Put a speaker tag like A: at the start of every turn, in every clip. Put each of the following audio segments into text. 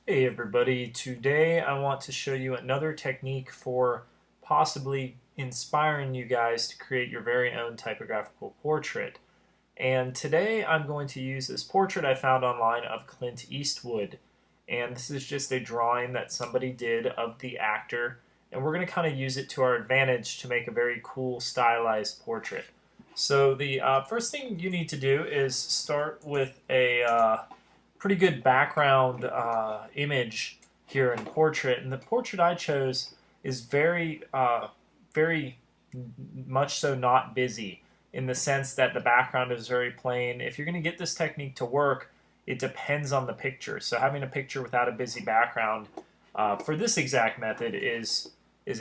A: Hey everybody, today I want to show you another technique for possibly inspiring you guys to create your very own typographical portrait. And today I'm going to use this portrait I found online of Clint Eastwood. And this is just a drawing that somebody did of the actor, and we're going to kind of use it to our advantage to make a very cool stylized portrait. So the first thing you need to do is start with a pretty good background image here in portrait, and the portrait I chose is very much so not busy in the sense that the background is very plain. If you're going to get this technique to work, it depends on the picture. So having a picture without a busy background for this exact method is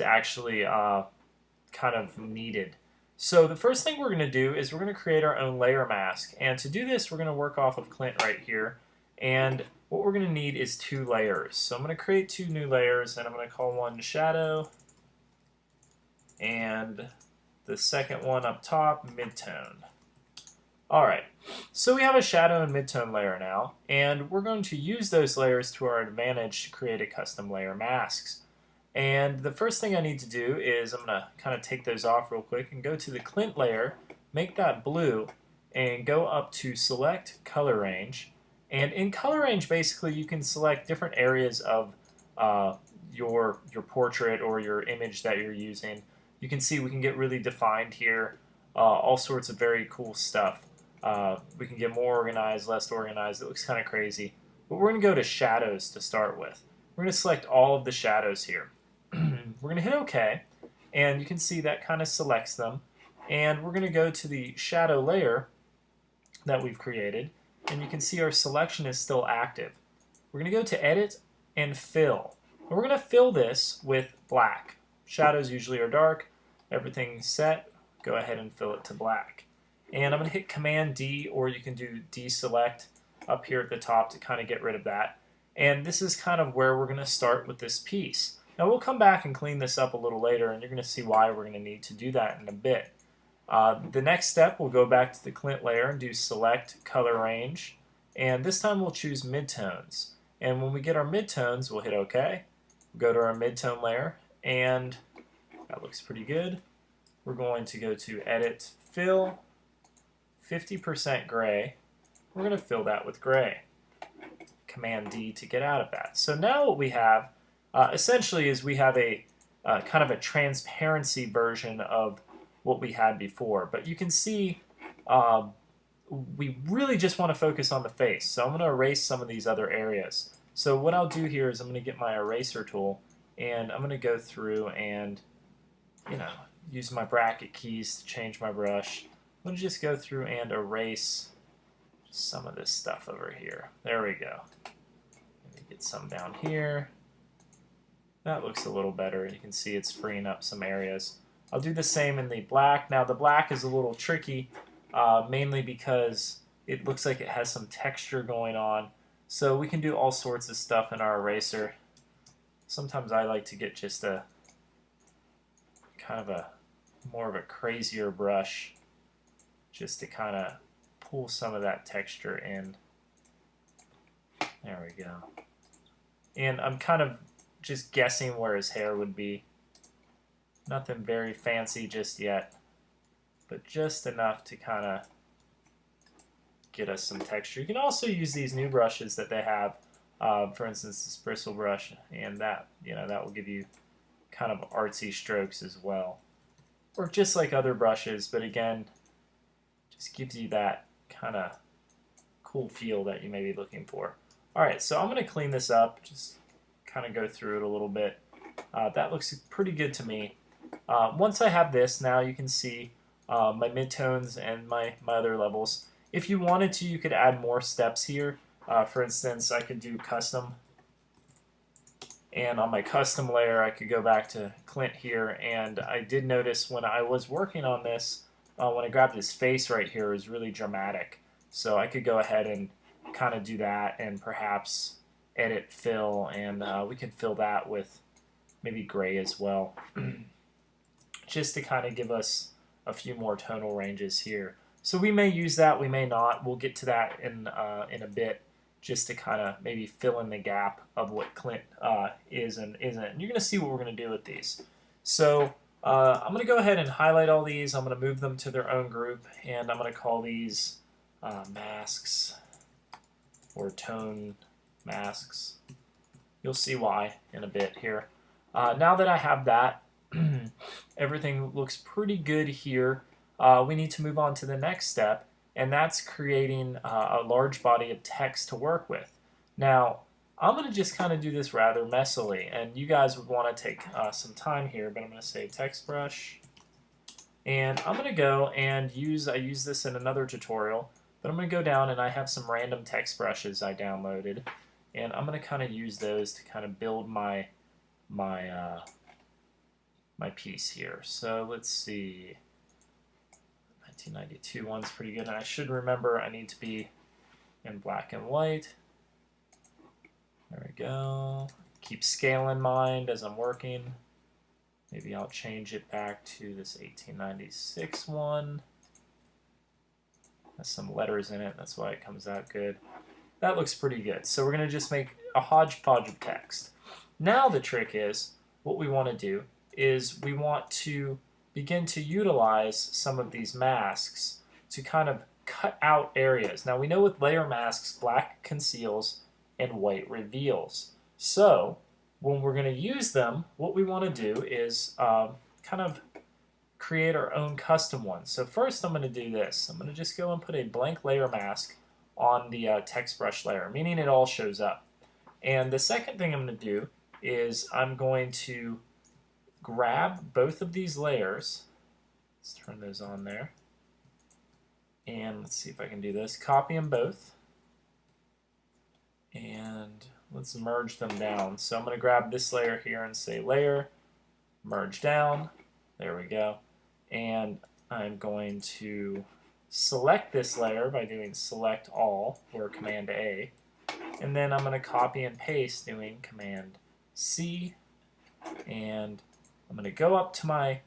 A: actually kind of needed. So the first thing we're going to do is we're going to create our own layer mask. And to do this, we're going to work off of Clint right here. And what we're going to need is two layers. So I'm going to create two new layers, and I'm going to call one shadow, and the second one up top, midtone. Alright, so we have a shadow and midtone layer now, and we're going to use those layers to our advantage to create a custom layer masks. And the first thing I need to do is I'm going to kind of take those off real quick and go to the Clint layer, make that blue, and go up to select color range. And in color range, basically, you can select different areas of your portrait or your image that you're using. You can see we can get really defined here, all sorts of very cool stuff. We can get more organized, less organized. It looks kind of crazy. But we're going to go to shadows to start with. We're going to select all of the shadows here. We're going to hit OK, and you can see that kind of selects them. And we're going to go to the shadow layer that we've created, and you can see our selection is still active. We're going to go to Edit and Fill. And we're going to fill this with black. Shadows usually are dark. Everything's set. Go ahead and fill it to black. And I'm going to hit Command D, or you can do Deselect up here at the top to kind of get rid of that. And this is kind of where we're going to start with this piece. Now we'll come back and clean this up a little later, and you're going to see why we're going to need to do that in a bit. The next step, we'll go back to the Clint layer and do Select Color Range. And this time we'll choose Midtones. And when we get our midtones, we'll hit OK. We'll go to our midtone layer, and that looks pretty good. We're going to go to Edit, Fill, 50% gray. We're going to fill that with gray. Command D to get out of that. So now what we have essentially is we have a kind of a transparency version of what we had before. But you can see we really just want to focus on the face. So I'm going to erase some of these other areas. So what I'll do here is I'm going to get my eraser tool, and I'm going to go through and, use my bracket keys to change my brush. I'm going to just go through and erase some of this stuff over here. There we go. Let me get some down here. That looks a little better. You can see it's freeing up some areas. I'll do the same in the black. Now the black is a little tricky, mainly because it looks like it has some texture going on. So we can do all sorts of stuff in our eraser. Sometimes I like to get just a kind of more of a crazier brush just to kind of pull some of that texture in. There we go. And I'm kind of just guessing where his hair would be. Nothing very fancy just yet, but just enough to kind of get us some texture. You can also use these new brushes that they have, for instance, this bristle brush, and that will give you kind of artsy strokes as well, or just like other brushes, but again, just gives you that kind of cool feel that you may be looking for. All right, so I'm going to clean this up, just kind of go through it a little bit. That looks pretty good to me. Once I have this, now you can see my midtones and my other levels. If you wanted to, you could add more steps here. For instance, I could do custom. And on my custom layer, I could go back to Clint here. And I did notice when I was working on this, when I grabbed his face right here, it was really dramatic. So I could go ahead and kind of do that and perhaps edit, fill, and we could fill that with maybe gray as well. Just to kind of give us a few more tonal ranges here. So we may use that, we may not. We'll get to that in a bit. just to kind of maybe fill in the gap of what Clint is and isn't. And you're going to see what we're going to do with these. So I'm going to go ahead and highlight all these. I'm going to move them to their own group, and I'm going to call these masks or tone masks. You'll see why in a bit here. Now that I have that, everything looks pretty good here. We need to move on to the next step, and that's creating a large body of text to work with. Now, I'm going to just kind of do this rather messily, and you guys would want to take some time here, but I'm going to say text brush, and I'm going to go and I use this in another tutorial, but I'm going to go down and I have some random text brushes I downloaded, and I'm going to kind of use those to kind of build my piece here. So let's see. 1992 one's pretty good, and I should remember I need to be in black and white. There we go. Keep scale in mind as I'm working. Maybe I'll change it back to this 1896 one. Has some letters in it, that's why it comes out good. That looks pretty good. So we're going to just make a hodgepodge of text. Now the trick is, what we want to do is we want to begin to utilize some of these masks to kind of cut out areas. Now we know with layer masks, black conceals and white reveals. So when we're going to use them, what we want to do is kind of create our own custom one. So first I'm going to do this. I'm going to just go and put a blank layer mask on the text brush layer, meaning it all shows up. And the second thing I'm going to do is I'm going to grab both of these layers. Let's turn those on there. And let's see if I can do this. Copy them both. And let's merge them down. So I'm going to grab this layer here and say layer, merge down. There we go. And I'm going to select this layer by doing select all or Command A. And then I'm going to copy and paste doing Command C. And I'm going to go up to my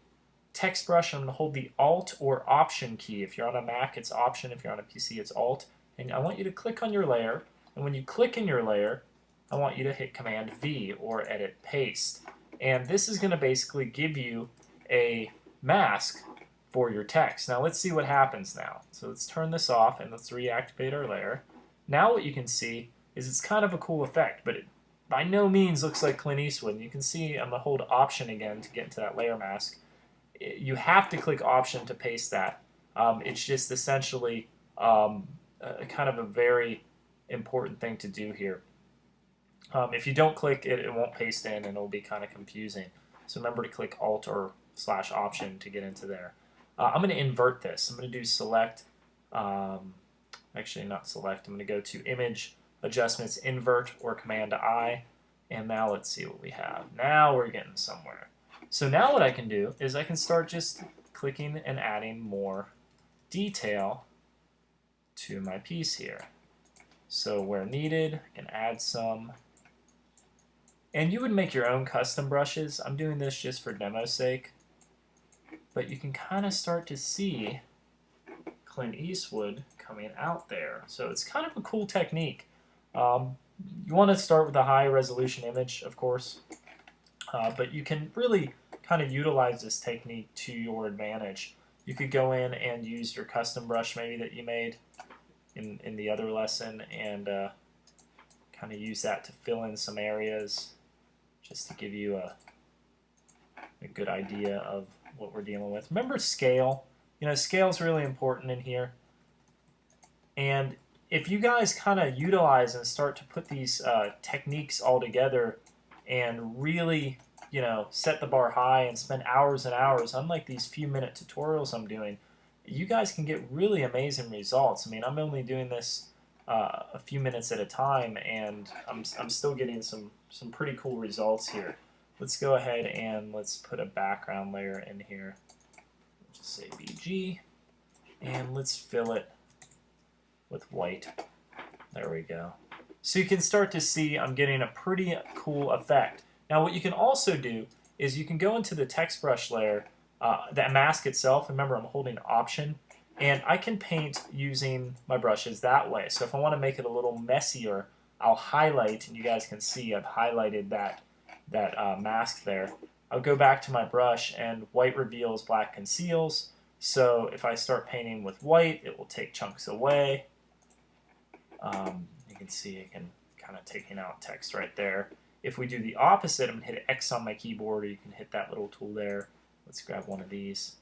A: text brush. I'm going to hold the Alt or Option key. If you're on a Mac, it's Option. If you're on a PC, it's Alt. And I want you to click on your layer. And when you click in your layer, I want you to hit Command V or Edit Paste. And this is going to basically give you a mask for your text. Now let's see what happens now. So let's turn this off and let's reactivate our layer. Now what you can see is it's kind of a cool effect, but it by no means looks like Clint Eastwood. And you can see I'm going to hold Option again to get into that layer mask. You have to click Option to paste that. It's just essentially kind of a very important thing to do here. If you don't click it, it won't paste in and it'll be kind of confusing. So remember to click Alt or /Option to get into there. I'm going to invert this. I'm going to do select, actually not select, I'm going to go to Image, Adjustments, Invert, or Command I. And now let's see what we have. Now we're getting somewhere. So now what I can do is I can start just clicking and adding more detail to my piece here. So where needed, I can add some. And you would make your own custom brushes. I'm doing this just for demo's sake. But you can kind of start to see Clint Eastwood coming out there. So it's kind of a cool technique. You want to start with a high resolution image, of course. But you can really kind of utilize this technique to your advantage. You could go in and use your custom brush maybe that you made in the other lesson and kind of use that to fill in some areas just to give you a good idea of what we're dealing with. Remember scale. You know, scale is really important in here. And if you guys kind of utilize and start to put these techniques all together and really, you know, set the bar high and spend hours and hours, unlike these few minute tutorials I'm doing, you guys can get really amazing results. I mean, I'm only doing this a few minutes at a time, and I'm still getting some pretty cool results here. Let's go ahead and let's put a background layer in here. Just say BG, and let's fill it with white. There we go. So you can start to see I'm getting a pretty cool effect. Now what you can also do is you can go into the text brush layer, that mask itself. Remember, I'm holding Option, And I can paint using my brushes that way. So if I want to make it a little messier, I'll highlight, and you guys can see I've highlighted that mask there. I'll go back to my brush, and white reveals, black conceals. So if I start painting with white, it will take chunks away. You can see it can kind of taking out text right there. If we do the opposite, I'm going to hit X on my keyboard, or you can hit that little tool there. Let's grab one of these.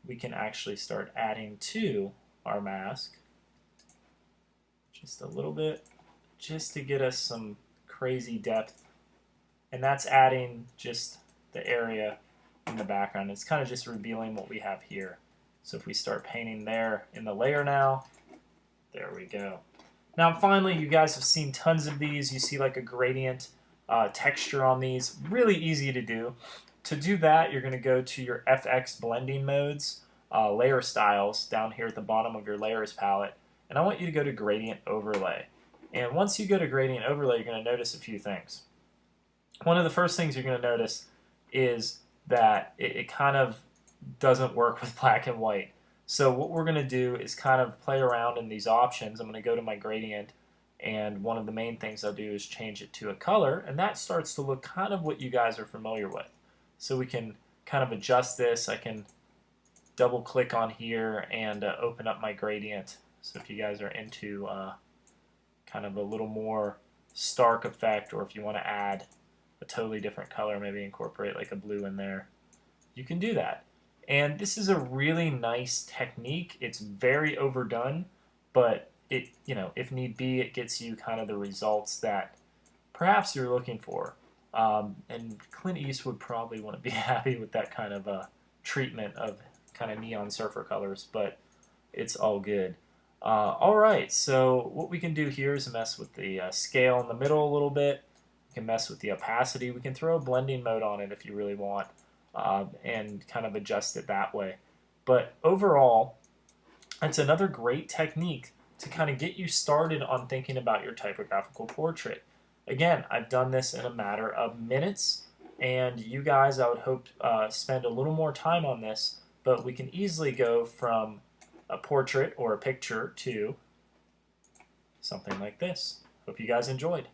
A: We can actually start adding to our mask just a little bit, just to get us some crazy depth. And that's adding just the area in the background. It's kind of just revealing what we have here. So if we start painting there in the layer now, there we go. Now finally, you guys have seen tons of these. You see like a gradient texture on these. Really easy to do. To do that, you're going to go to your FX blending modes, layer styles, down here at the bottom of your layers palette. And I want you to go to gradient overlay. And once you go to gradient overlay, you're going to notice a few things. One of the first things you're going to notice is that it kind of doesn't work with black and white. So what we're going to do is kind of play around in these options. I'm going to go to my gradient, and one of the main things I'll do is change it to a color, and that starts to look kind of what you guys are familiar with. So we can kind of adjust this. I can double click on here and open up my gradient. So if you guys are into kind of a little more stark effect, or if you want to add a totally different color, maybe incorporate like a blue in there, you can do that. And this is a really nice technique. It's very overdone, but it, if need be, it gets you kind of the results that perhaps you're looking for. And Clint Eastwood probably wouldn't be happy with that kind of treatment of kind of neon surfer colors, but it's all good. All right, so what we can do here is mess with the scale in the middle a little bit. We can mess with the opacity. We can throw a blending mode on it if you really want, and kind of adjust it that way. But overall, it's another great technique to kind of get you started on thinking about your typographical portrait. Again, I've done this in a matter of minutes, and you guys, I would hope, spend a little more time on this, but we can easily go from a portrait or a picture to something like this. Hope you guys enjoyed.